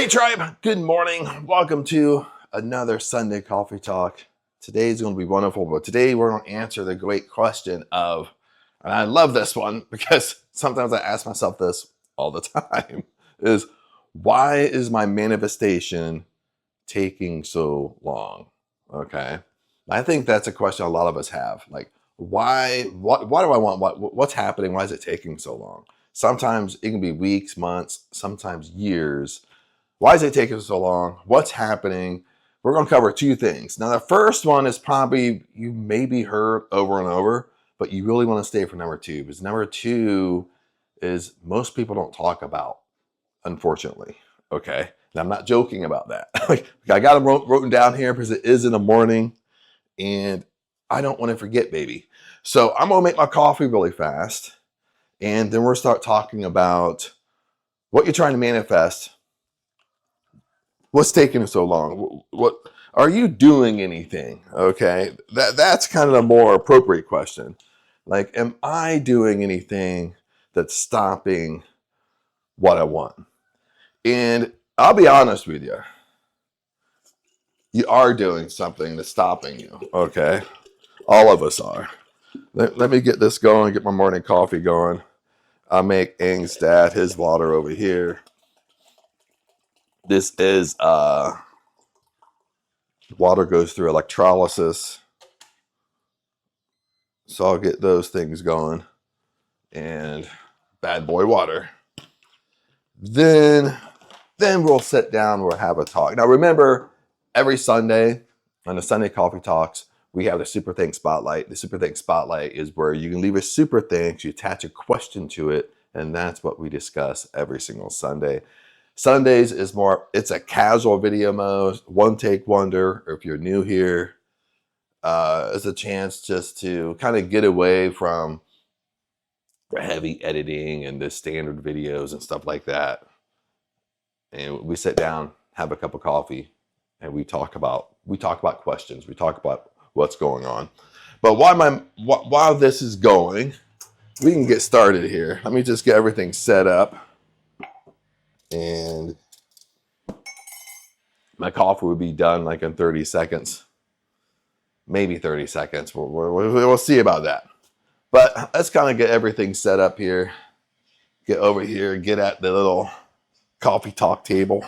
Hey tribe, good morning. Welcome to another Sunday Coffee Talk. Today is going to be wonderful, but today we're going to answer the great question of, and I love this one because sometimes I ask myself this all the time, is why is my manifestation taking so long? Okay. I think that's a question a lot of us have. Like, why do I want what's happening? Why is it taking so long? Sometimes it can be weeks, months, sometimes years. Why is it taking so long? What's happening? We're going to cover two things. Now, the first one is probably you maybe heard over and over, but you really want to stay for number two, because number two is most people don't talk about, unfortunately. Okay. And I'm not joking about that. I got them written down here because it is in the morning and I don't want to forget, baby. So I'm going to make my coffee really fast. And then we'll start talking about what you're trying to manifest. What's taking so long? What are you doing anything? Okay, that's kind of a more appropriate question. Like, am I doing anything that's stopping what I want? And I'll be honest with you. You are doing something that's stopping you. Okay, all of us are. Let me get this going. Get my morning coffee going. I'll make Ang's dad his water over here. This is water goes through electrolysis. So I'll get those things going. And bad boy water. Then we'll sit down, we'll have a talk. Now remember, every Sunday on the Sunday Coffee Talks, we have the Super Thanks Spotlight. The Super Thanks Spotlight is where you can leave a super thanks, you attach a question to it, and that's what we discuss every single Sunday. Sundays is more, it's a casual video mode, one take wonder. Or if you're new here, it's a chance just to kind of get away from the heavy editing and the standard videos and stuff like that. And we sit down, have a cup of coffee, and we talk about questions. We talk about what's going on. But while this is going, we can get started here. Let me just get everything set up. And my coffee will be done like in 30 seconds, maybe 30 seconds. We'll see about that. But let's kind of get everything set up here. Get over here, get at the little coffee talk table.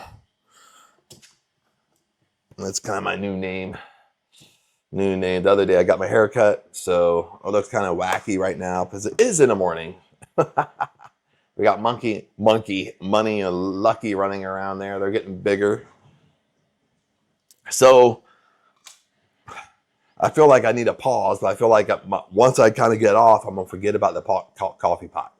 That's kind of my new name. The other day I got my hair cut, so it looks kind of wacky right now because it is in the morning. We got Monkey, Money, and Lucky running around there. They're getting bigger. So I feel like I need a pause, but I feel like once I kind of get off, I'm going to forget about the coffee pot.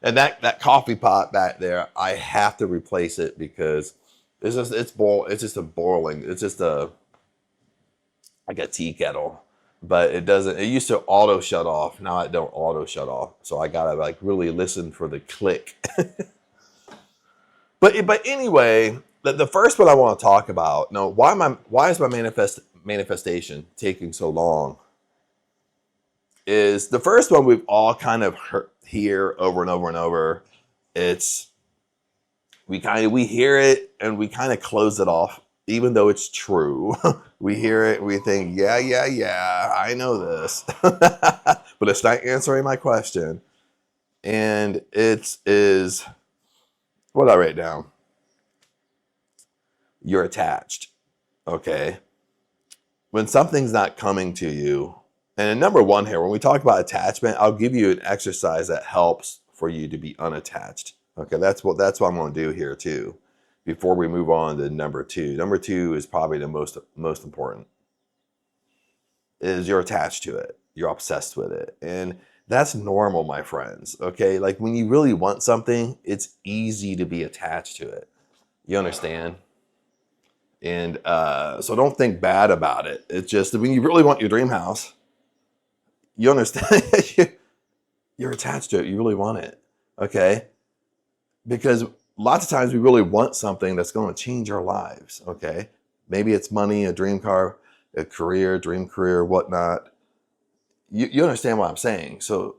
And that coffee pot back there, I have to replace it because it's just like a tea kettle. But it used to auto shut off. Now it don't auto shut off. So I gotta like really listen for the click. But anyway, the first one I want to talk about, why is my manifestation taking so long? Is the first one we've all kind of hear over and over and over. It's we hear it and we kind of close it off. Even though it's true, we hear it, we think, yeah, I know this. But it's not answering my question. And it is, what did I write down? You're attached, okay? When something's not coming to you, and number one here, when we talk about attachment, I'll give you an exercise that helps for you to be unattached. Okay, that's what I'm going to do here too. Before we move on to number two. Number two is probably the most important. Is you're attached to it. You're obsessed with it. And that's normal, my friends. Okay? Like when you really want something, it's easy to be attached to it. You understand? And so don't think bad about it. It's just that when you really want your dream house, you understand? You're attached to it. You really want it. Okay? Because lots of times we really want something that's going to change our lives, okay? Maybe it's money, a dream car, a career, dream career, whatnot. You understand what I'm saying. So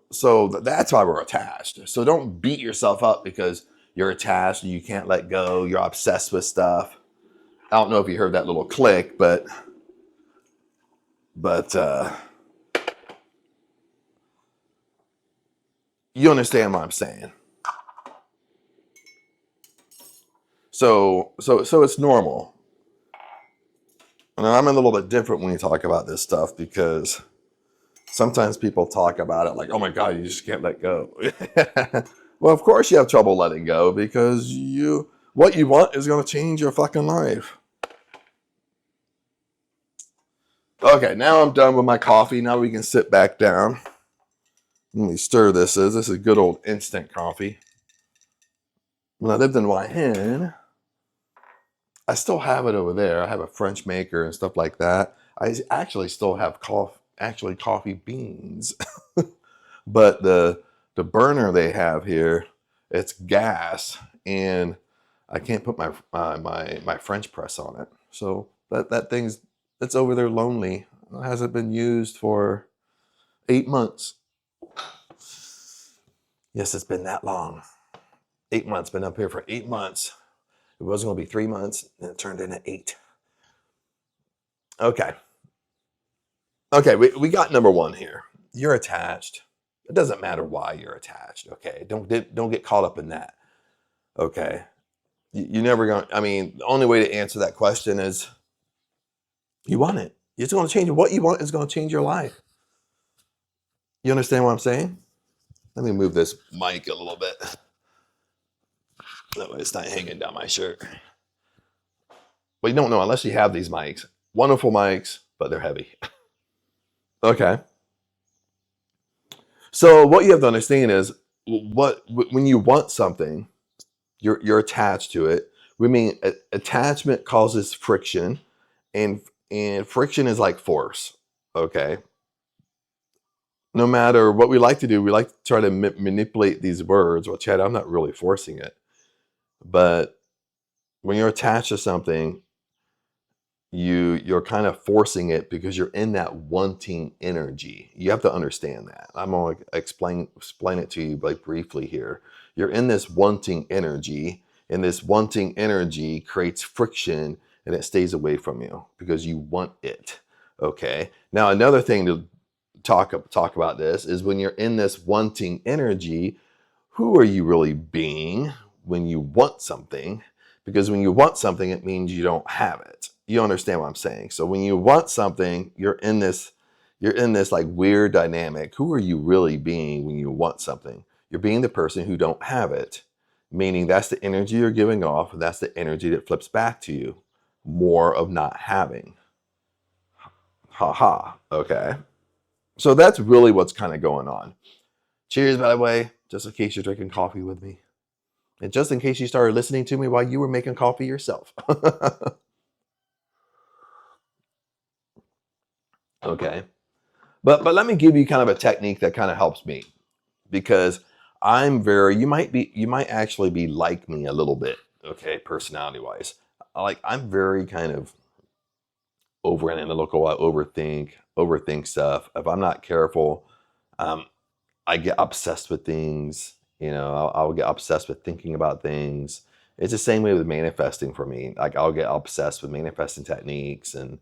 that's why we're attached. So don't beat yourself up because you're attached, you can't let go, you're obsessed with stuff. I don't know if you heard that little click, but you understand what I'm saying. So it's normal. And I'm a little bit different when you talk about this stuff, because sometimes people talk about it like, oh my God, you just can't let go. Well, of course you have trouble letting go, because what you want is going to change your fucking life. Okay, now I'm done with my coffee. Now we can sit back down. Let me stir this. This is good old instant coffee. When I lived in Wyhen, I still have it over there. I have a French maker and stuff like that. I actually still have coffee beans. But the burner they have here, it's gas, and I can't put my French press on it. So that thing's, it's over there lonely. It hasn't been used for 8 months. Yes, it's been that long. 8 months. Been up here for 8 months. It was going to be 3 months, and it turned into 8. Okay. Okay, we got number 1 here. You're attached. It doesn't matter why you're attached. Okay, don't get caught up in that. Okay, you never going. I mean, the only way to answer that question is you want it. It's going to change. What you want is going to change your life. You understand what I'm saying? Let me move this mic a little bit. That way it's not hanging down my shirt. Well, you don't know unless you have these mics. Wonderful mics, but they're heavy. Okay. So what you have to understand is when you want something, you're attached to it. We mean attachment causes friction, and friction is like force. Okay. No matter what we like to do, we like to try to manipulate these words. Well, Chad, I'm not really forcing it. But when you're attached to something, you're kind of forcing it because you're in that wanting energy. You have to understand that. I'm going to explain it to you like briefly here. You're in this wanting energy, and this wanting energy creates friction, and it stays away from you because you want it. Okay. Now, another thing to talk about this is when you're in this wanting energy, who are you really being when you want something? Because when you want something, it means you don't have it. You understand what I'm saying? So when you want something, you're in this like weird dynamic. Who are you really being when you want something? You're being the person who don't have it, meaning that's the energy you're giving off, and that's the energy that flips back to you. More of not having. Ha ha. Okay. So that's really what's kind of going on. Cheers, by the way, just in case you're drinking coffee with me. And just in case you started listening to me while you were making coffee yourself. Okay. But let me give you kind of a technique that kind of helps me, because you might actually be like me a little bit, okay, personality wise. I'm very kind of over analytical. I overthink stuff. If I'm not careful, I get obsessed with things. I'll get obsessed with thinking about things. It's the same way with manifesting for me. Like I'll get obsessed with manifesting techniques, and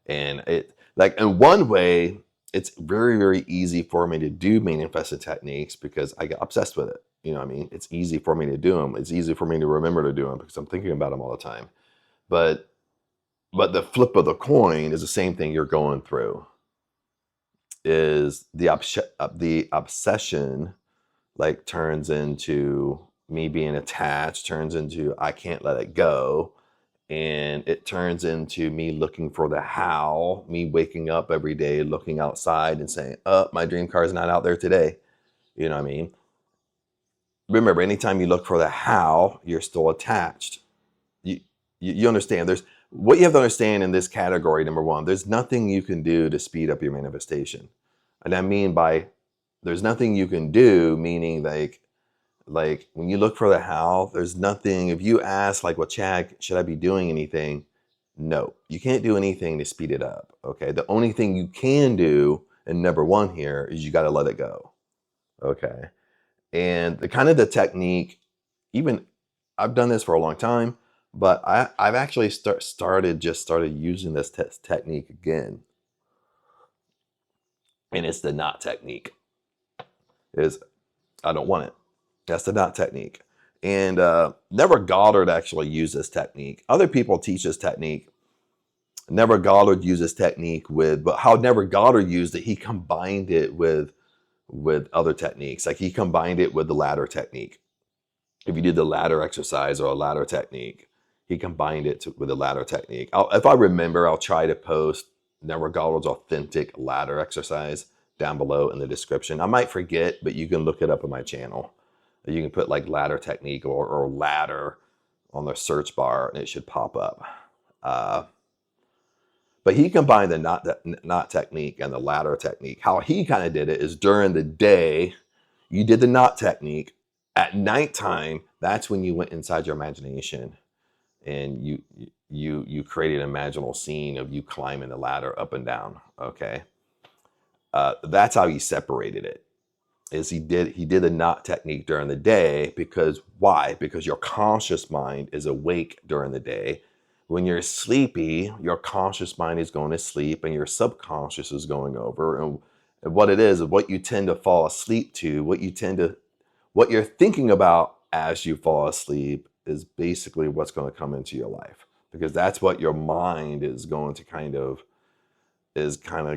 it, like, in one way, it's very, very easy for me to do manifesting techniques because I get obsessed with it. You know what I mean? It's easy for me to do them. It's easy for me to remember to do them because I'm thinking about them all the time. But the flip of the coin is the same thing you're going through. Is the obsession like turns into me being attached, turns into I can't let it go. And it turns into me looking for the how, me waking up every day, looking outside and saying, oh, my dream car is not out there today. You know what I mean? Remember, anytime you look for the how, you're still attached. You understand. What you have to understand in this category, number one, there's nothing you can do to speed up your manifestation. And I mean by there's nothing you can do, meaning like when you look for the how, there's nothing. If you ask like, well, Chad, should I be doing anything? No, you can't do anything to speed it up. Okay. The only thing you can do, and number one here, is you got to let it go. Okay. And the technique, even I've done this for a long time, but I've actually started using this technique again, and it's the knot technique. Is I don't want it. That's the knot technique. And Neville Goddard actually used this technique. Other people teach this technique. Neville Goddard used this technique but how Neville Goddard used it, he combined it with other techniques. Like he combined it with the ladder technique. If you did the ladder exercise or a ladder technique, he combined it with the ladder technique. If I remember, I'll try to post Neville Goddard's authentic ladder exercise down below in the description. I might forget, but you can look it up on my channel. You can put like ladder technique or ladder on the search bar and it should pop up. But he combined the knot technique and the ladder technique. How he kind of did it is during the day, you did the knot technique. At nighttime, that's when you went inside your imagination and you created an imaginal scene of you climbing the ladder up and down. Okay. That's how he separated it. Is he did the knot technique during the day because why? Because your conscious mind is awake during the day. When you're sleepy, your conscious mind is going to sleep and your subconscious is going over. And what it is what you tend to fall asleep to, what you're thinking about as you fall asleep is basically what's going to come into your life, because that's what your mind is going to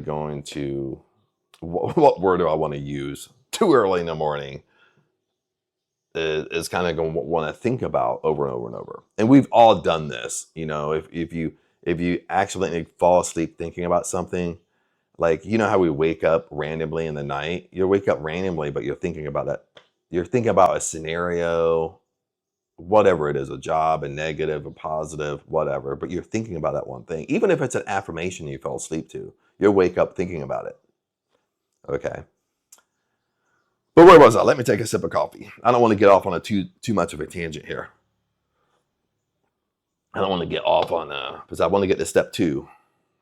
going to, what word do I want to use? Too early in the morning is kind of going to want to think about over and over and over. And we've all done this. You know, if you accidentally fall asleep thinking about something, like, you know how we wake up randomly in the night? You wake up randomly, but you're thinking about that. You're thinking about a scenario, whatever it is, a job, a negative, a positive, whatever, but you're thinking about that one thing. Even if it's an affirmation you fell asleep to, you'll wake up thinking about it. Okay. But where was I? Let me take a sip of coffee. I don't want to get off on too much of a tangent here. I don't want to get off on because I want to get to step 2.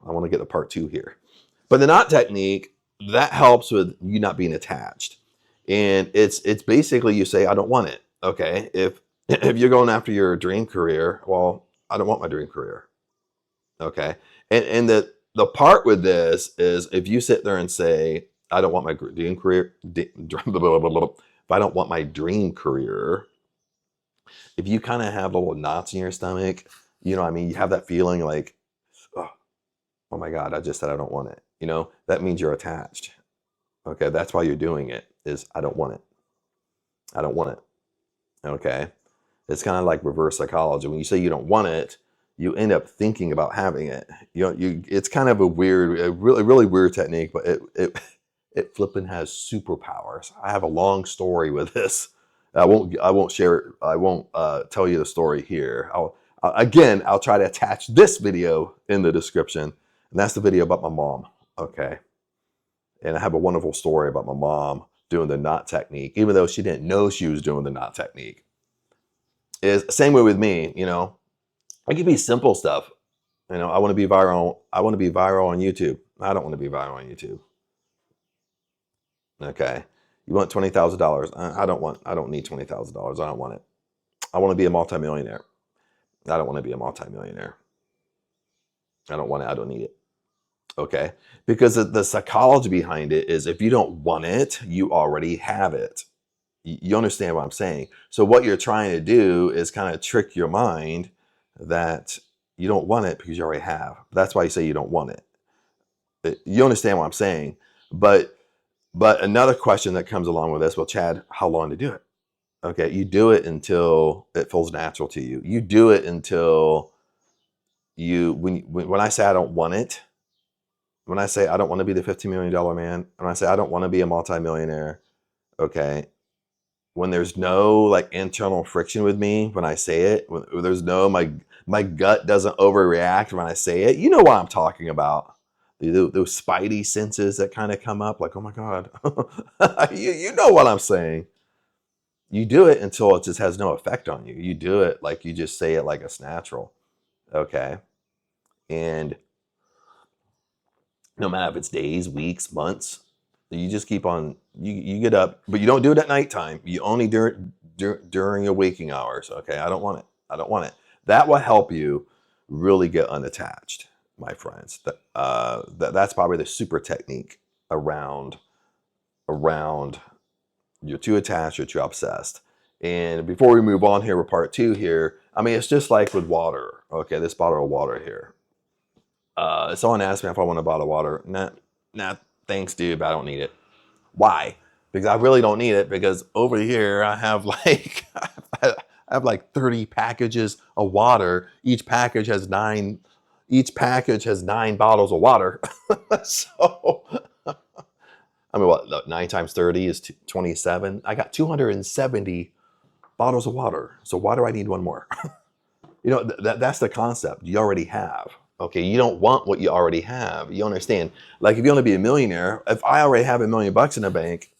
I want to get to part 2 here. But the knot technique, that helps with you not being attached. And it's basically you say, I don't want it. Okay. If you're going after your dream career, well, I don't want my dream career. Okay. And the part with this is if you sit there and say, I don't want my dream career, if I don't want my dream career, if you kind of have little knots in your stomach, you know what I mean? You have that feeling like, oh my God, I just said I don't want it. You know, that means you're attached. Okay. That's why you're doing it, is I don't want it. I don't want it. Okay. It's kind of like reverse psychology. When you say you don't want it, you end up thinking about having it. It's kind of a really weird technique, but it flipping has superpowers. I have a long story with this. I won't share it. I won't tell you the story here. I'll try to attach this video in the description, and that's the video about my mom. Okay. And I have a wonderful story about my mom doing the knot technique, even though she didn't know she was doing the knot technique. Is same way with me, you know. It can be simple stuff. You know, I want to be viral. I want to be viral on YouTube. I don't want to be viral on YouTube. Okay. You want $20,000. I don't need $20,000. I don't want it. I want to be a multimillionaire. I don't want to be a multimillionaire. I don't want it. I don't need it. Okay. Because the psychology behind it is if you don't want it, you already have it. You understand what I'm saying? So what you're trying to do is kind of trick your mind that you don't want it because you already have. That's why you say you don't want it. You understand what I'm saying? But another question that comes along with this, well, Chad, how long to do it? Okay, you do it until it feels natural to you. You do it until when I say I don't want it, when I say I don't want to be the $15 million man, when I say I don't want to be a multimillionaire, okay, when there's no like internal friction with me when I say it, when there's no, my gut doesn't overreact when I say it, you know what I'm talking about. Those spidey senses that kind of come up like, oh my God, you know what I'm saying. You do it until it just has no effect on you. You do it like you just say it like it's natural. Okay. And no matter if it's days, weeks, months, you just keep on, you get up, but you don't do it at nighttime. You only do during your waking hours. Okay, I don't want it. I don't want it. That will help you really get unattached, my friends. That's probably the super technique around you're too attached, you're too obsessed. And before we move on here with part 2 here, I mean, it's just like with water. Okay, this bottle of water here. Someone asked me if I want a bottle of water. Nah, thanks, dude, but I don't need it. Why? Because I really don't need it, because over here I have like I have like 30 packages of water. Each package has 9 bottles of water. So I mean, what, 9 times 30 is 27. I got 270 bottles of water. So why do I need one more? You know, that's the concept. You already have. Okay, you don't want what you already have. You understand? Like, if you want to be a millionaire, if I already have $1 million in the bank,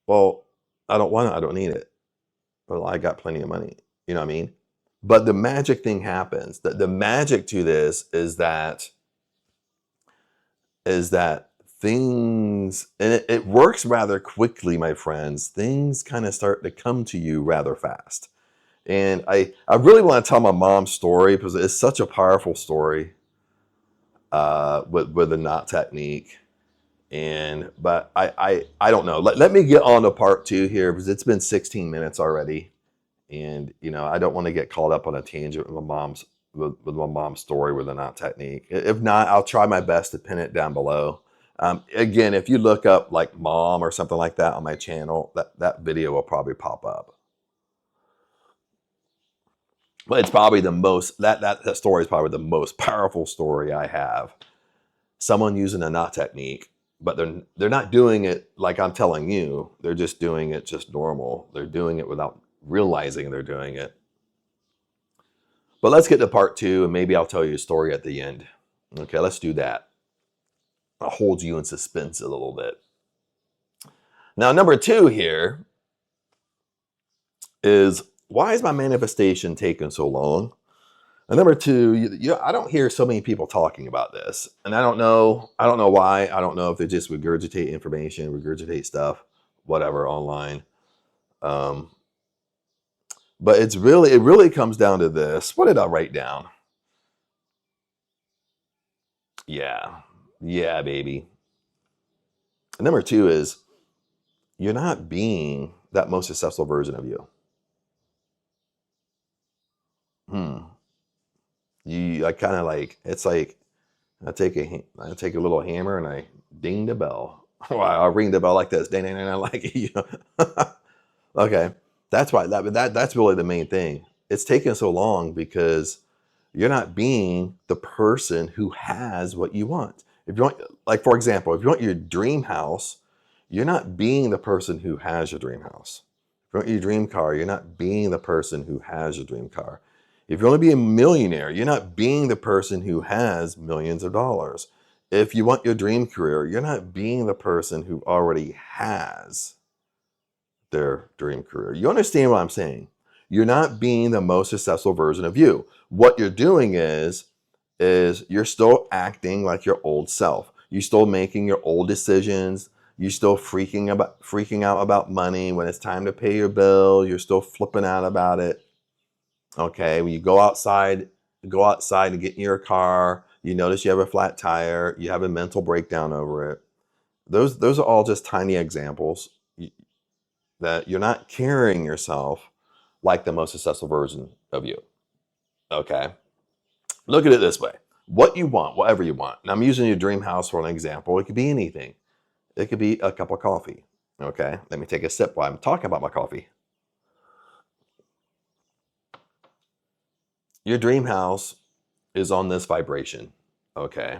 well, I don't want it. I don't need it. Well, I got plenty of money. You know what I mean? But the magic thing happens. The magic to this is that things, and it works rather quickly, my friends. Things kind of start to come to you rather fast. And I really want to tell my mom's story, because it's such a powerful story with the knot technique. But I don't know. Let me get on to part 2 here, because it's been 16 minutes already. And, you know, I don't want to get caught up on a tangent with my mom's story with the knot technique. If not, I'll try my best to pin it down below. Again, if you look up like mom or something like that on my channel, that video will probably pop up. But it's probably the most, that story is probably the most powerful story I have. Someone using a knot technique, but they're not doing it like I'm telling you. They're just doing it just normal. They're doing it without realizing they're doing it. But let's get to part 2, and maybe I'll tell you a story at the end. Okay, let's do that. I'll hold you in suspense a little bit. Now, number 2 here is, why is my manifestation taking so long? And number 2, I don't hear so many people talking about this, and I don't know why. I don't know if they just regurgitate information, regurgitate stuff, whatever, online. But it really comes down to this. What did I write down? Yeah, baby. Number 2 is, you're not being that most successful version of you. I kind of like, it's like, I take a little hammer and I ding the bell. Well, I'll ring the bell like this, ding, ding, ding, like, you know. Okay, that's why that's really the main thing. It's taking so long because you're not being the person who has what you want. If you want, like, for example, if you want your dream house, you're not being the person who has your dream house. If you want your dream car, you're not being the person who has your dream car. If you want to be a millionaire, you're not being the person who has millions of dollars. If you want your dream career, you're not being the person who already has their dream career. You understand what I'm saying? You're not being the most successful version of you. What you're doing is you're still acting like your old self. You're still making your old decisions. You're still freaking out about money. When it's time to pay your bill, you're still flipping out about it. Okay, when you go outside and get in your car, you notice you have a flat tire, you have a mental breakdown over it. Those are all just tiny examples that you're not carrying yourself like the most successful version of you. Okay, look at it this way. What you want, whatever you want. Now, I'm using your dream house for an example. It could be anything. It could be a cup of coffee. Okay, let me take a sip while I'm talking about my coffee. Your dream house is on this vibration, okay?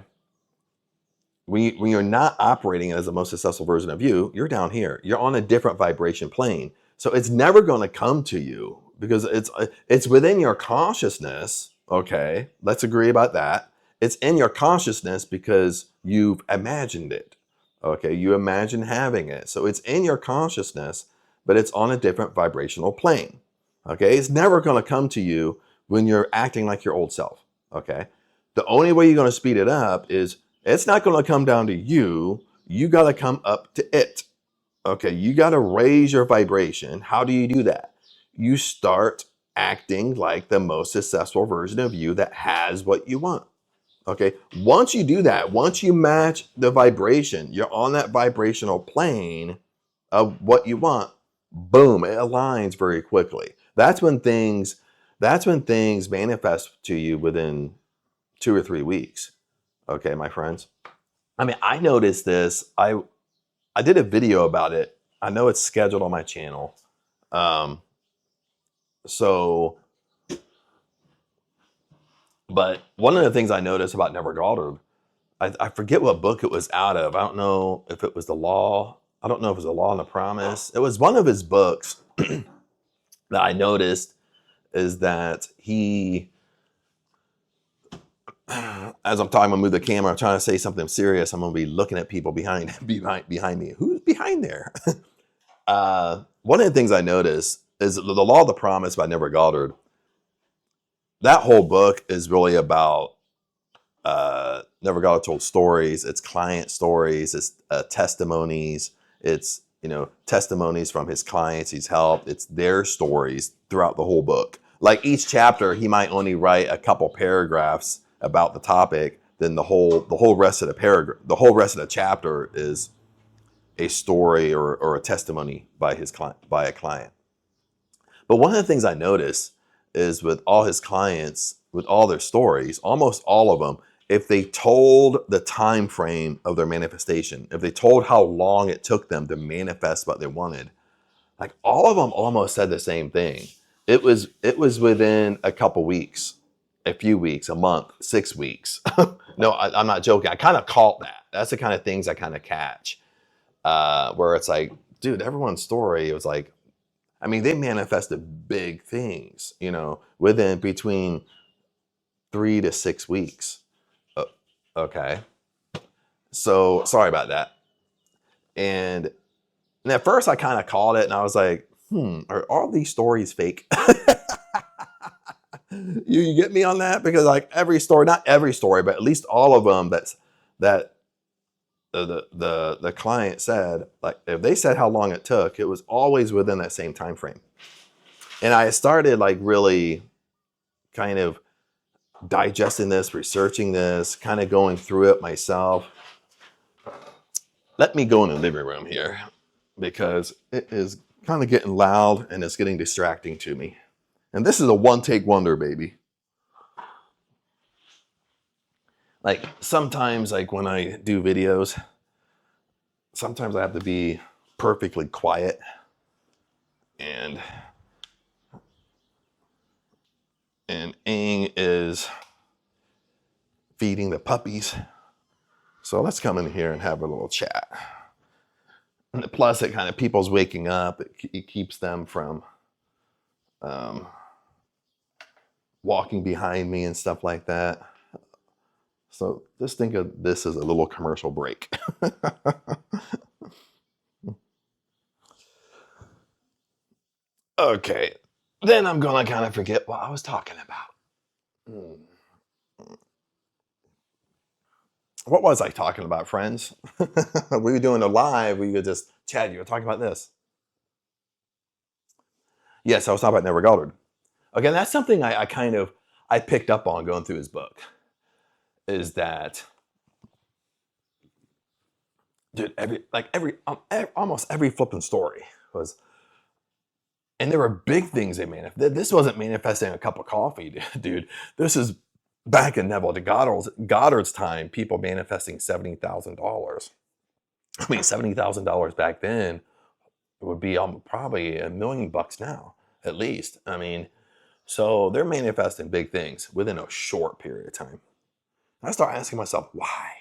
When you're not operating as the most successful version of you, you're down here. You're on a different vibration plane. So it's never going to come to you because it's within your consciousness, okay? Let's agree about that. It's in your consciousness because you've imagined it, okay? You imagine having it. So it's in your consciousness, but it's on a different vibrational plane, okay? It's never going to come to you when you're acting like your old self, okay? The only way you're going to speed it up is it's not going to come down to you. You got to come up to it, Okay, you got to raise your vibration. How do you do that? You start acting like the most successful version of you that has what you want. Okay, once you do that, once you match the vibration, you're on that vibrational plane of what you want, boom, it aligns very quickly. That's when things manifest to you within 2 or 3 weeks. Okay, my friends. I mean, I noticed this. I did a video about it. I know it's scheduled on my channel. Um, so, but one of the things I noticed about Neville Goddard, I forget what book it was out of. I don't know if it was The Law. I don't know if it was The Law and the Promise. It was one of his books that I noticed is that he, as I'm talking, I'm gonna move the camera. I'm trying to say something serious. I'm gonna be looking at people behind me. Who's behind there? One of the things I noticed is The Law of the Promise by Neville Goddard. That whole book is really about Neville Goddard told stories. It's client stories. It's testimonies. It's testimonies from his clients he's helped. It's their stories throughout the whole book. Like each chapter, he might only write a couple paragraphs about the topic. Then the whole rest of the chapter is a story or a testimony by a client. But one of the things I noticed is with all his clients, with all their stories, almost all of them, if they told the time frame of their manifestation, if they told how long it took them to manifest what they wanted, like all of them almost said the same thing. It was within a couple weeks, a few weeks, a month, 6 weeks. No, I'm not joking. I kind of caught that. That's the kind of things I kind of catch. Where it's like, dude, everyone's story, it was like, I mean, they manifested big things, within between 3 to 6 weeks. Okay. So sorry about that. And at first I kind of called it and I was like, are all these stories fake? You get me on that? Because like every story, not every story, but at least all of them that the client said, like if they said how long it took, it was always within that same time frame. And I started like really kind of digesting this, researching this, kind of going through it myself. Let me go in the living room here because it is kind of getting loud and it's getting distracting to me. And this is a one-take wonder, baby. Like sometimes, like when I do videos, sometimes I have to be perfectly quiet and Aang is feeding the puppies. So let's come in here and have a little chat. And plus, it kind of people's waking up. It keeps them from walking behind me and stuff like that. So just think of this as a little commercial break. Okay, then I'm gonna kind of forget what I was talking about. What was I talking about, friends? We were doing a live. We could just chat. You were talking about this. Yes, I was talking about Neville Goddard. Okay, that's something I picked up on going through his book. Is that, dude? Almost every flipping story was, and there were big things they manifested. This wasn't manifesting a cup of coffee, dude. This is back in Neville Goddard's time. People manifesting $70,000. I mean, $70,000 back then would be probably $1 million now, at least. I mean, so they're manifesting big things within a short period of time. I start asking myself, why?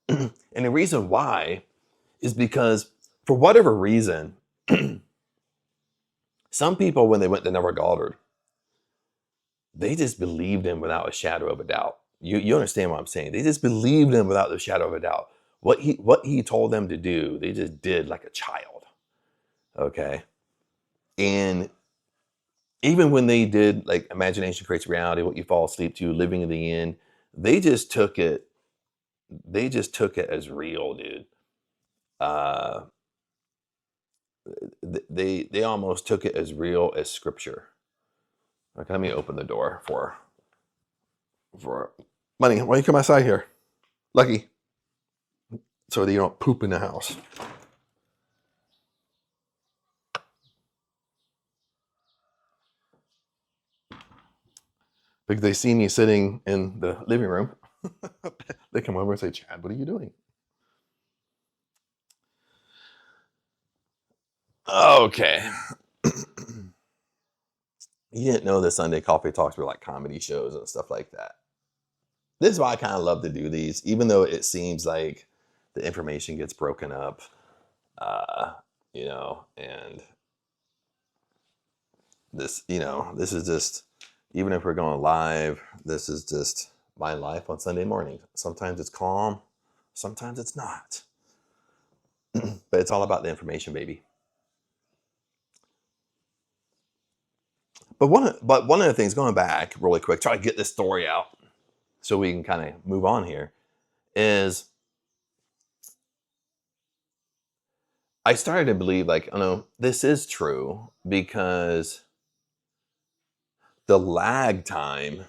And the reason why is because, for whatever reason, some people, when they went to Neville Goddard, they just believed him without a shadow of a doubt. You understand what I'm saying? They just believed him without the shadow of a doubt. What he told them to do, they just did like a child. Okay? And even when they did like imagination creates reality, what you fall asleep to, living in the end, they just took it they just took it as real, dude. Uh, they almost took it as real as scripture. Okay, let me open the door for Money. Why don't you come outside here, Lucky, so that you don't poop in the house. Because they see me sitting in the living room, they come over and say, "Chad, what are you doing?" Okay. You didn't know the Sunday coffee talks were like comedy shows and stuff like that. This is why I kind of love to do these, even though it seems like the information gets broken up, and this is just, even if we're going live, this is just my life on Sunday morning. Sometimes it's calm, sometimes it's not. But it's all about the information, baby. But one of the things, going back really quick, try to get this story out so we can kind of move on here, is I started to believe, like, oh no, this is true, because the lag time,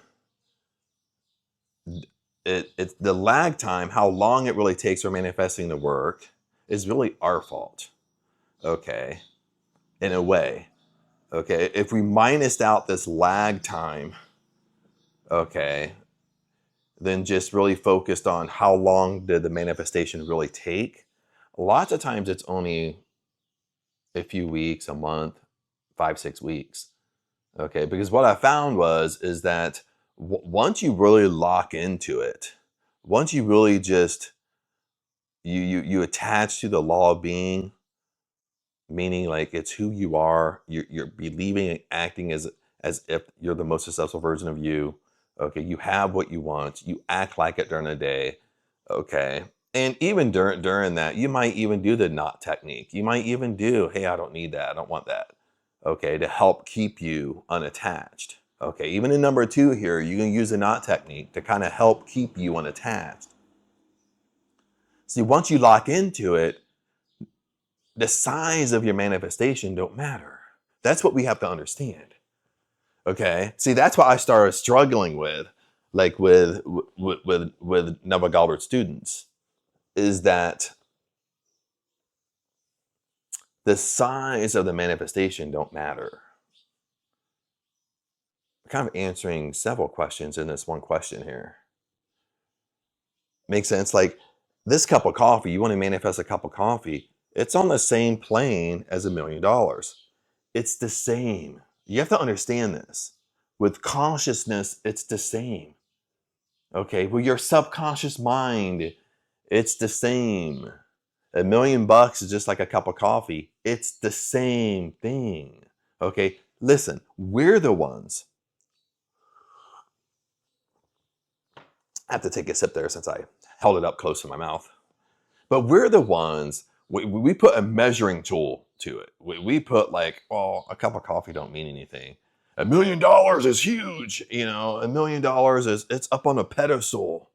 it's the lag time, how long it really takes for manifesting the work, is really our fault. Okay, in a way. Okay, if we minused out this lag time, okay, then just really focused on how long did the manifestation really take. Lots of times it's only a few weeks, a month, 5-6 weeks. Okay, because what I found is that once you really lock into it, once you really just you attach to the law of being, meaning like it's who you are, you're believing and acting as if you're the most successful version of you. Okay, you have what you want, you act like it during the day. Okay, and even during that, you might even do the not technique. You might even do, hey, I don't need that, I don't want that. Okay, to help keep you unattached. Okay, even in number 2 here, you can use the not technique to kind of help keep you unattached. See, once you lock into it, the size of your manifestation don't matter. That's what we have to understand. Okay, see, that's what I started struggling with, like with Neville Goddard students, is that the size of the manifestation don't matter. I'm kind of answering several questions in this one question here. Makes sense? Like this cup of coffee, you want to manifest a cup of coffee, it's on the same plane as $1 million. It's the same. You have to understand this. With consciousness, it's the same. Okay, with your subconscious mind, it's the same. $1 million is just like a cup of coffee. It's the same thing. Okay, listen, we're the ones. I have to take a sip there since I held it up close to my mouth. But we're the ones, we put a measuring tool to it. We put like, oh, a cup of coffee don't mean anything. $1 million is huge. $1 million is, it's up on a pedestal.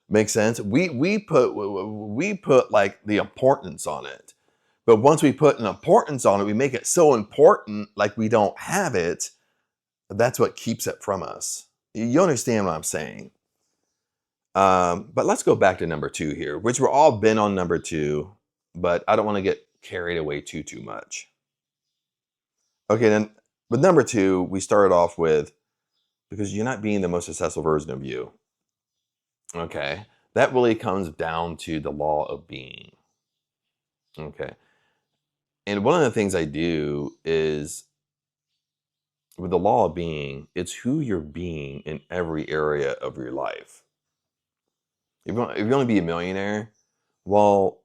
Makes sense? We put like the importance on it. But once we put an importance on it, we make it so important like we don't have it. That's what keeps it from us. You understand what I'm saying? But let's go back to number 2 here, which we're all been on number 2, but I don't want to get carried away too much. Okay, then with number 2, we started off with, because you're not being the most successful version of you. Okay, that really comes down to the law of being. Okay, and one of the things I do is, with the law of being, it's who you're being in every area of your life. If you want to be a millionaire, well,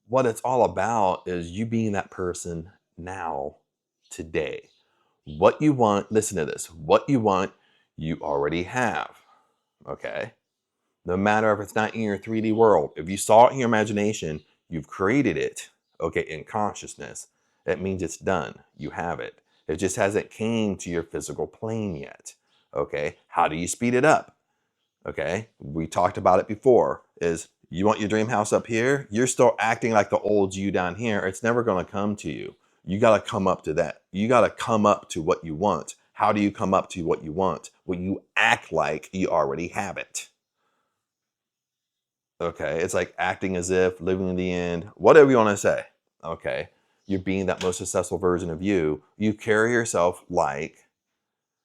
what it's all about is you being that person now, today. What you want, listen to this, what you want, you already have. Okay? No matter if it's not in your 3D world, if you saw it in your imagination, you've created it, okay, in consciousness. That means it's done. You have it. It just hasn't came to your physical plane yet. Okay? How do you speed it up? Okay, we talked about it before, is you want your dream house up here, you're still acting like the old you down here. It's never going to come to you. You got to come up to that. You got to come up to what you want. How do you come up to what you want? Well, you act like you already have it. Okay, it's like acting as if, living in the end, whatever you want to say. Okay, you're being that most successful version of you. You carry yourself like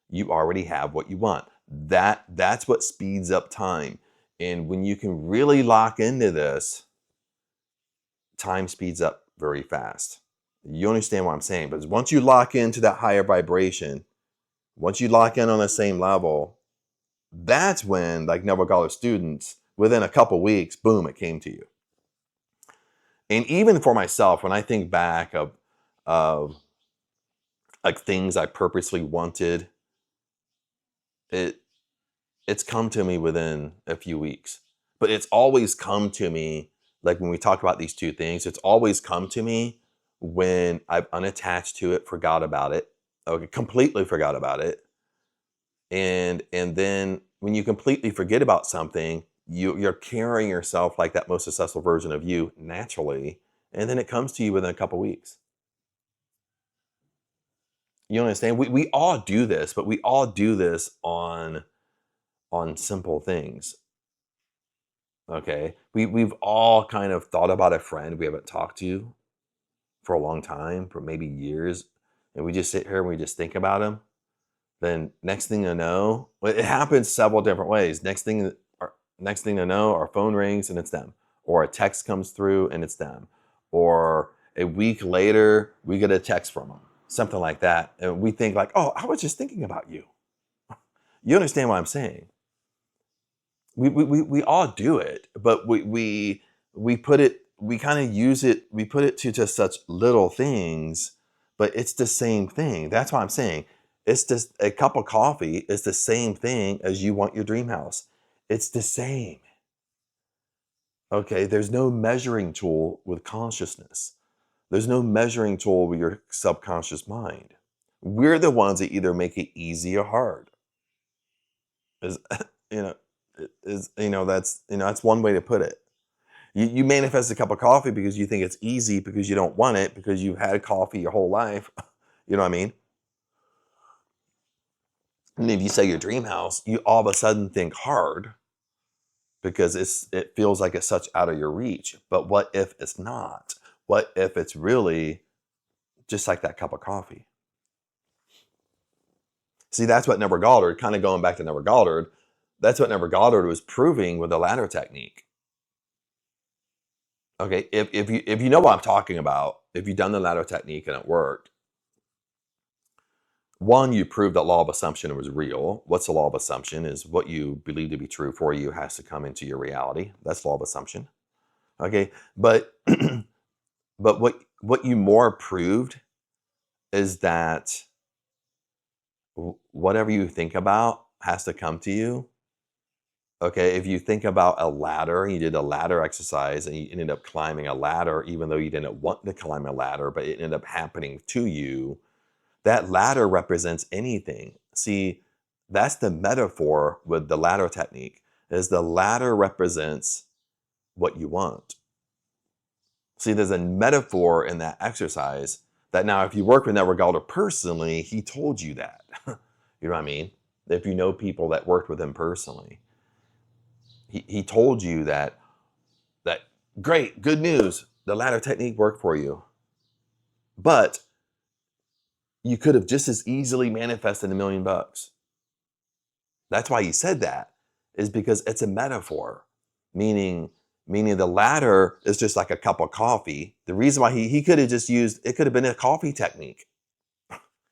you already have what you want. That's what speeds up time. And when you can really lock into this, time speeds up very fast. You understand what I'm saying? But once you lock into that higher vibration, once you lock in on the same level, that's when, like Neville Goddard students, within a couple weeks, boom, it came to you. And even for myself, when I think back of like things I purposely wanted, it's come to me within a few weeks. But it's always come to me, like when we talk about these two things, it's always come to me when I've unattached to it, forgot about it, okay, completely forgot about it. And then when you completely forget about something, you're carrying yourself like that most successful version of you naturally, and then it comes to you within a couple weeks. You understand? We all do this, but we all do this on simple things. Okay, we've all kind of thought about a friend we haven't talked to for a long time, for maybe years, and we just sit here and we just think about them. Then next thing you know, it happens several different ways. Next thing to know, our phone rings and it's them, or a text comes through and it's them, or a week later we get a text from them, something like that, and we think like, oh, I was just thinking about you. You understand what I'm saying? We all do it, but we put it, we kind of use it, we put it to just such little things, but it's the same thing. That's why I'm saying it's just a cup of coffee is the same thing as you want your dream house. It's the same. Okay, there's no measuring tool with consciousness. There's no measuring tool with your subconscious mind. We're the ones that either make it easy or hard. Is you know that's one way to put it. You manifest a cup of coffee because you think it's easy, because you don't want it, because you've had coffee your whole life. You know what I mean? And if you say your dream house, you all of a sudden think hard because it feels like it's such out of your reach. But what if it's not? What if it's really just like that cup of coffee? See, that's what Neville Goddard, kind of going back to Neville Goddard, that's what Neville Goddard was proving with the ladder technique. Okay, if you know what I'm talking about, if you've done the ladder technique and it worked, one, you proved that law of assumption was real. What's the law of assumption? Is what you believe to be true for you has to come into your reality. That's law of assumption. Okay, but but what you more proved is that whatever you think about has to come to you. Okay, if you think about a ladder, you did a ladder exercise and you ended up climbing a ladder, even though you didn't want to climb a ladder, but it ended up happening to you, that ladder represents anything. See, that's the metaphor with the ladder technique, is the ladder represents what you want. See, there's a metaphor in that exercise that now if you work with Neville Goddard personally, he told you that. You know what I mean? If you know people that worked with him personally. He told you that great, good news, the ladder technique worked for you. But you could have just as easily manifested $1 million. That's why he said that, is because it's a metaphor, meaning the ladder is just like a cup of coffee. The reason why he could have just used, it could have been a coffee technique.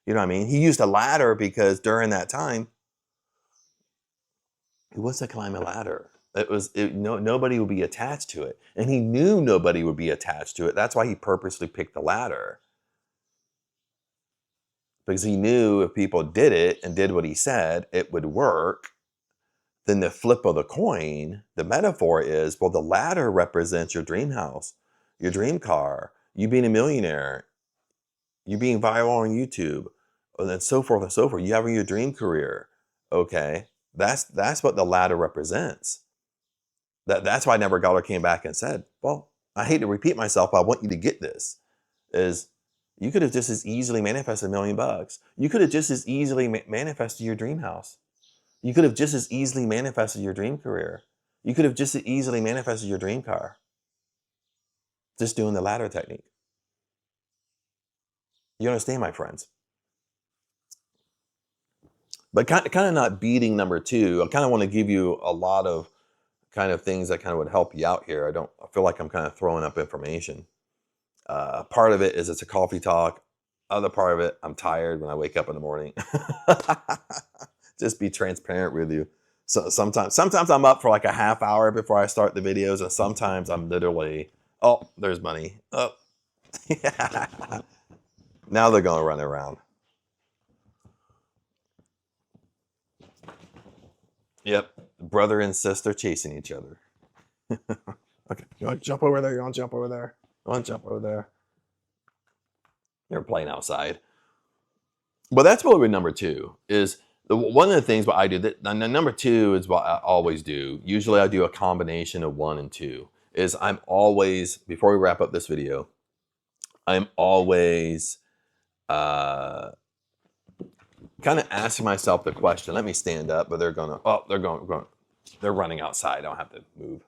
You know what I mean? He used a ladder because during that time, he wasn't climbing a ladder. Nobody would be attached to it. And he knew nobody would be attached to it. That's why he purposely picked the ladder. Because he knew if people did it and did what he said, it would work. Then the flip of the coin, the metaphor is, well, the ladder represents your dream house, your dream car, you being a millionaire, you being viral on YouTube, and then so forth and so forth. You having your dream career. Okay. That's what the ladder represents. That's why I never got or came back and said, well, I hate to repeat myself, but I want you to get this. Is you could have just as easily manifested $1 million. You could have just as easily manifested your dream house. You could have just as easily manifested your dream career. You could have just as easily manifested your dream car. Just doing the ladder technique. You understand, my friends? But kind of not beating number 2. I kind of want to give you a lot of kind of things that kind of would help you out here. I feel like I'm kind of throwing up information. Part of it is it's a coffee talk. Other part of it, I'm tired when I wake up in the morning. Just be transparent with you. So sometimes I'm up for like a half hour before I start the videos, and sometimes I'm literally, oh, there's money. Oh, yeah. Now they're going to run around. Yep, brother and sister chasing each other. Okay, you want to jump over there? You want to jump over there? You want to jump over there? They're playing outside. But that's what with number 2 is. One of the things what I do, number 2 is what I always do. Usually I do a combination of 1 and 2. Is I'm always, before we wrap up this video, I'm always kind of asking myself the question. Let me stand up, but they're running outside. I don't have to move.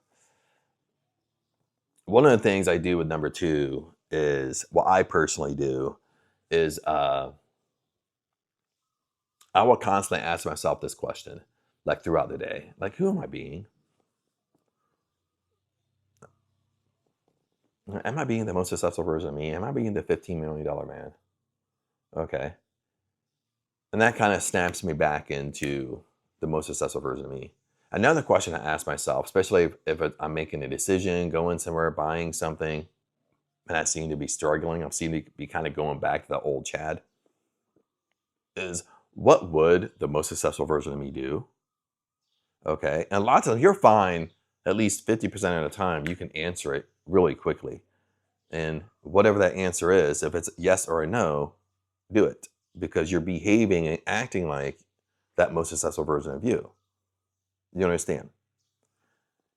One of the things I do with number 2 is, what I personally do is, I will constantly ask myself this question, like throughout the day, like, who am I being? Am I being the most successful version of me? Am I being the $15 million man? Okay. And that kind of snaps me back into the most successful version of me. Another question I ask myself, especially if I'm making a decision, going somewhere, buying something, and I seem to be struggling, I seem to be kind of going back to the old Chad, is, what would the most successful version of me do? Okay. And lots of, you're fine, at least 50% of the time, you can answer it really quickly. And whatever that answer is, if it's yes or a no, do it. Because you're behaving and acting like that most successful version of you. You understand?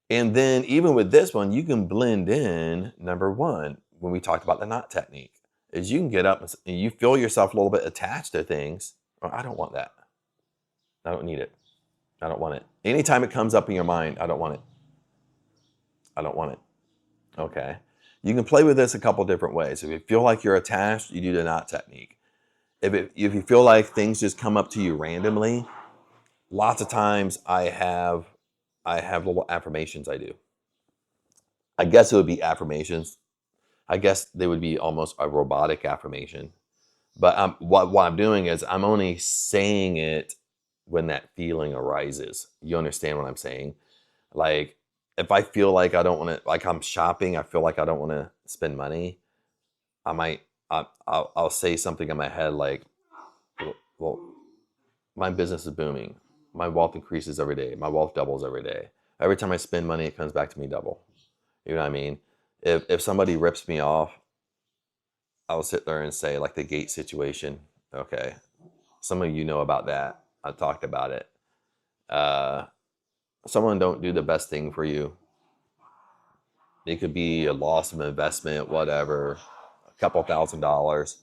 And then even with this one, you can blend in number 1, when we talked about the knot technique, is you can get up and you feel yourself a little bit attached to things. Oh, I don't want that. I don't need it. I don't want it. Anytime it comes up in your mind, I don't want it. I don't want it. Okay. You can play with this a couple different ways. If you feel like you're attached, you do the knot technique. If you feel like things just come up to you randomly, lots of times I have little affirmations I do. I guess it would be affirmations. I guess they would be almost a robotic affirmation. But what I'm doing is I'm only saying it when that feeling arises. You understand what I'm saying? Like, if I feel like I don't want to, like I'm shopping, I feel like I don't want to spend money, I'll say something in my head like, well, my business is booming. My wealth increases every day. My wealth doubles every day. Every time I spend money, it comes back to me double. You know what I mean? If somebody rips me off, I'll sit there and say, like the gate situation. Okay. Some of you know about that. I talked about it. Someone don't do the best thing for you. It could be a loss of investment, whatever, a couple $1,000s.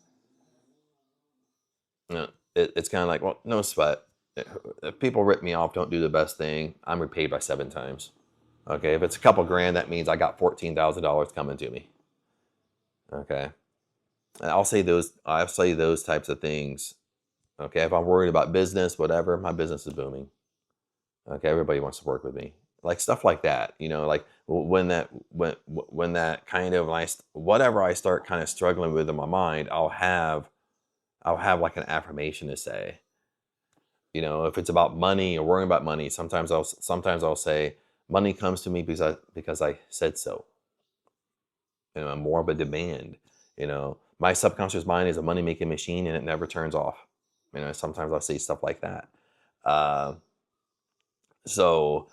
It's kind of like, well, no sweat. If people rip me off, don't do the best thing, I'm repaid by 7 times. Okay, if it's a couple grand, that means I got $14,000 coming to me. Okay, and I'll say those types of things. Okay, if I'm worried about business, whatever, my business is booming. Okay, everybody wants to work with me. Like stuff like that, you know, like when that kind of whatever I start kind of struggling with in my mind, I'll have like an affirmation to say. You know, if it's about money or worrying about money, sometimes I'll say, money comes to me because I said so. You know, I'm more of a demand. You know, my subconscious mind is a money making machine and it never turns off. You know, sometimes I'll say stuff like that. So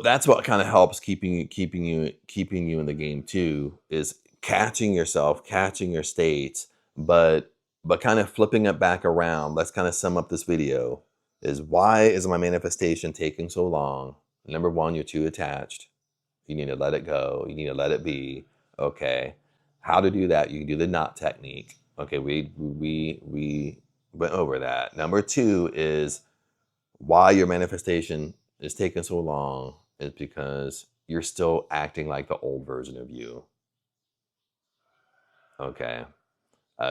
that's what kind of helps keeping you in the game too, is catching yourself, catching your states, but kind of flipping it back around. Let's kind of sum up this video. is why is my manifestation taking so long? Number one, you're too attached. You need to let it go. You need to let it be. Okay. How to do that? You can do the knot technique. Okay, we went over that. Number two is why your manifestation is taking so long is because you're still acting like the old version of you. Okay.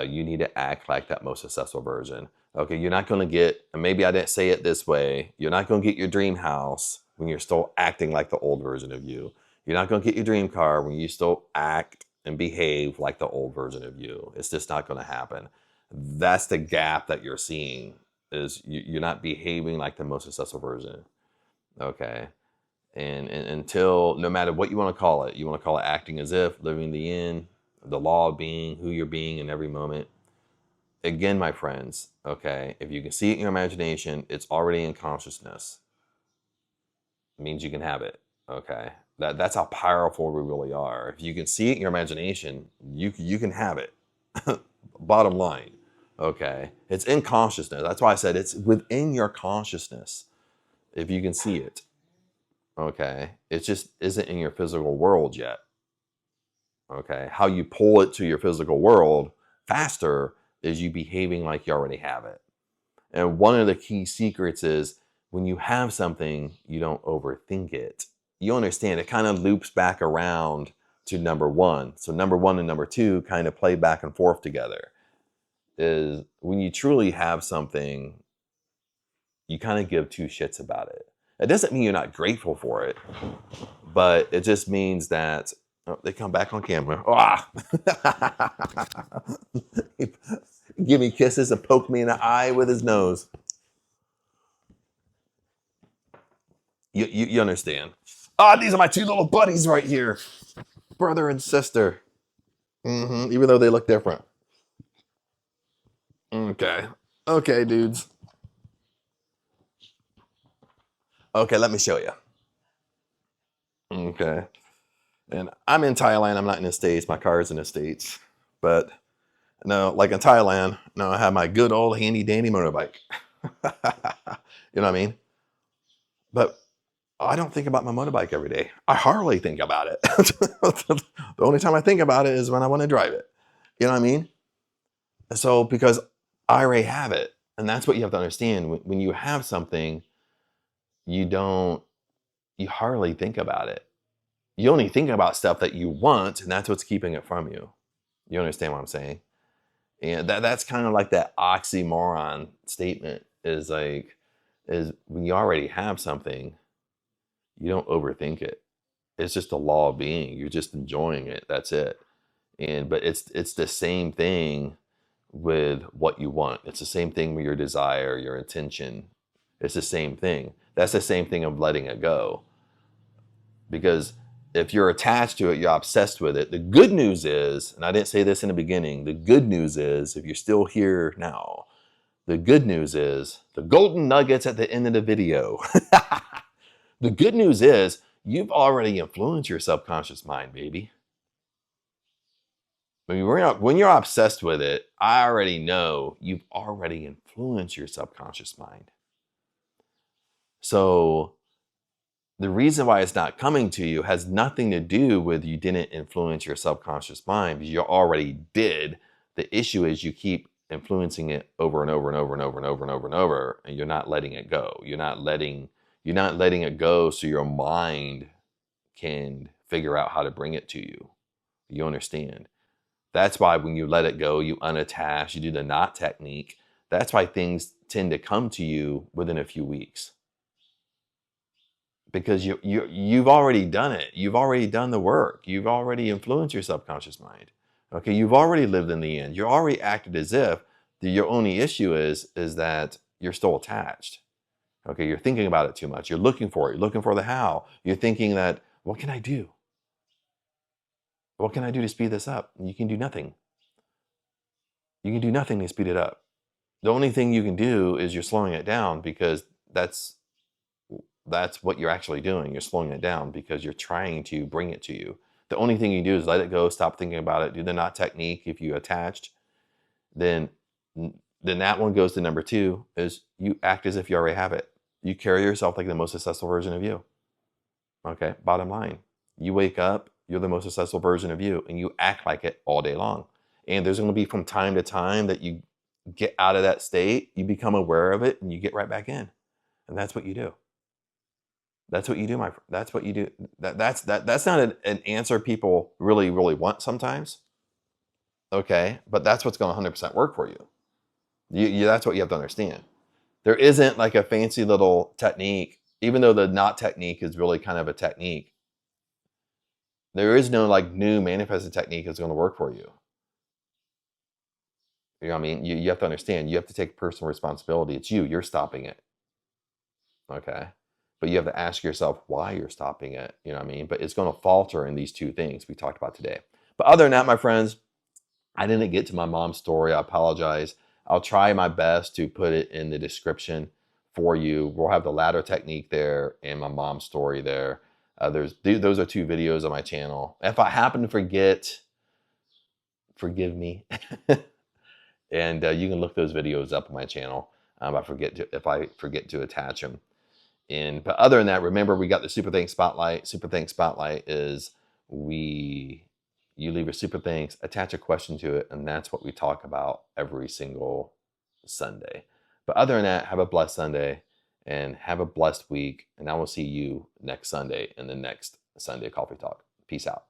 You need to act like that most successful version. Okay, you're not going to get, and maybe I didn't say it this way, you're not going to get your dream house when you're still acting like the old version of you. You're not going to get your dream car when you still act and behave like the old version of you. It's just not going to happen. That's the gap that you're seeing, is you're not behaving like the most successful version. Okay. And until, no matter what you want to call it acting as if, living the in, the law of being, who you're being in every moment. Again, my friends, okay, if you can see it in your imagination, it's already in consciousness. It means you can have it, okay? That's how powerful we really are. If you can see it in your imagination, you can have it. Bottom line, okay? It's in consciousness. That's why I said it's within your consciousness, if you can see it, okay? It just isn't in your physical world yet. Okay, how you pull it to your physical world faster is you behaving like you already have it. And one of the key secrets is when you have something, you don't overthink it. You understand, it kind of loops back around to number one. So number one and number two kind of play back and forth together. Is when you truly have something, you kind of give two shits about it. It doesn't mean you're not grateful for it, but it just means that, oh, they come back on camera. Ah! Give me kisses and poke me in the eye with his nose. You understand. Ah, these are my two little buddies right here. Brother and sister. Even though they look different. Okay. Okay, dudes. Okay, let me show you. Okay. And I'm in Thailand. I'm not in the States. My car is in the States. But no, like in Thailand, no, I have my good old handy dandy motorbike. You know what I mean? But I don't think about my motorbike every day. I hardly think about it. The only time I think about it is when I want to drive it. You know what I mean? So, because I already have it. And that's what you have to understand. When you have something, you hardly think about it. You only think about stuff that you want, and that's what's keeping it from you. You understand what I'm saying? And that's kind of like that oxymoron statement is when you already have something, you don't overthink it. It's just a law of being. You're just enjoying it. That's it. But it's the same thing with what you want. It's the same thing with your desire, your intention. It's the same thing. That's the same thing of letting it go. Because if you're attached to it, you're obsessed with it. The good news is, and I didn't say this in the beginning, the good news is, if you're still here now, the good news is, the golden nuggets at the end of the video. The good news is, you've already influenced your subconscious mind, baby. When you're obsessed with it, I already know you've already influenced your subconscious mind. So the reason why it's not coming to you has nothing to do with you didn't influence your subconscious mind, because you already did. The issue is you keep influencing it over and over and over and over and over and over and over, and you're not letting it go. You're not letting it go so your mind can figure out how to bring it to you. You understand? That's why when you let it go, you unattach, you do the knot technique. That's why things tend to come to you within a few weeks. Because you've already done it. You've already done the work. You've already influenced your subconscious mind. Okay, you've already lived in the end. You're already acted as if. Your only issue is that you're still attached. Okay, you're thinking about it too much. You're looking for it. You're looking for the how. You're thinking that, what can I do? What can I do to speed this up? You can do nothing. You can do nothing to speed it up. The only thing you can do is you're slowing it down, because that's what you're actually doing. You're slowing it down because you're trying to bring it to you. The only thing you do is let it go, stop thinking about it, do the knot technique. If you attached, then then that one goes to number 2 is you act as if you already have it. You carry yourself like the most successful version of you. Okay, bottom line. You wake up, you're the most successful version of you, and you act like it all day long. And there's going to be from time to time that you get out of that state, you become aware of it, and you get right back in. And that's what you do. That's what you do, my friend. That's what you do. That's not an answer people really, really want sometimes. Okay, but that's what's going to 100% work for you. That's what you have to understand. There isn't like a fancy little technique, even though the knot technique is really kind of a technique. There is no like new manifesting technique that's going to work for you. You know what I mean? You have to understand, you have to take personal responsibility. It's you, you're stopping it. Okay. But you have to ask yourself why you're stopping it. You know what I mean? But it's going to falter in these 2 things we talked about today. But other than that, my friends, I didn't get to my mom's story. I apologize. I'll try my best to put it in the description for you. We'll have the ladder technique there and my mom's story there. Those are 2 videos on my channel. If I happen to forget, forgive me. And you can look those videos up on my channel. If I forget to attach them. But other than that, remember we got the Super Thanks Spotlight. Super Thanks Spotlight is you leave a super thanks, attach a question to it, and that's what we talk about every single Sunday. But other than that, have a blessed Sunday and have a blessed week. And I will see you next Sunday in the next Sunday Coffee Talk. Peace out.